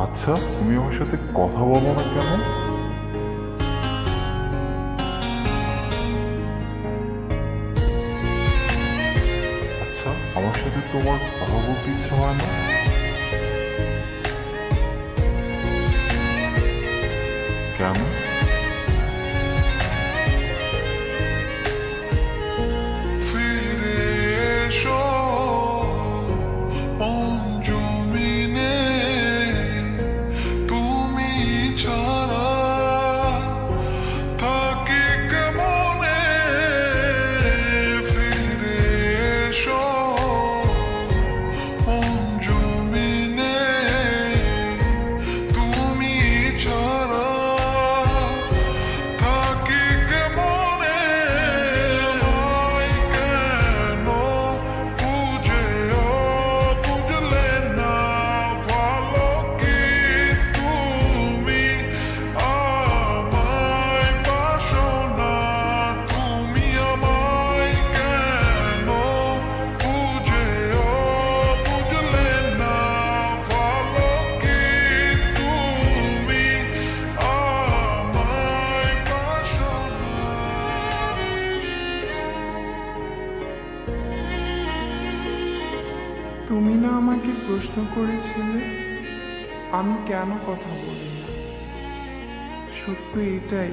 আচ্ছা, তুমি আমার সাথে কথা বলো না কেন? আচ্ছা, আমার সাথে তোমার কথা বলতে ইচ্ছা হয় না? কেন? ফিরে এসো অঞ্জুমিনে, তুমি ছাড়া থাকি কেমনে। ফিরে এসো অঞ্জুমিনে, তুমি ছাড়া থাকি কেমনে। আমায় কেন বুঝেও বুঝলে না, ভালো কি তুমি আমায় বাসো না। তুমি আমায় কেন বুঝেও বুঝলে না, ভালো কি তুমি আমায় বাসো না। তুমি না আমাকে প্রশ্ন করেছিলে আমি কেন কথা বলি না। সত্য এটাই,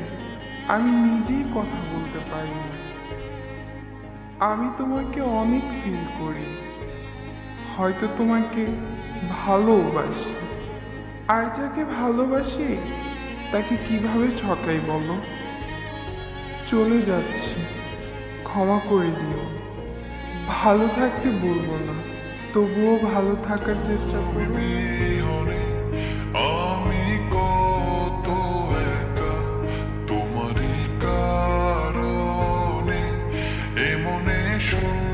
আমি নিজেই কথা বলতে পারি না। আমি তোমাকে অনেক ফিল করি, হয়তো তোমাকে ভালোবাসি। আর যাকে ভালোবাসি তাকে কিভাবে ঠকাই বলো। চলে যাচ্ছি, ক্ষমা করে দিও। ভালো থাকতে বলবো না, তবুও ভালো থাকার চেষ্টা করো। বিহনে আমি কত একা, তোমারই কারণে এমনে শূন্য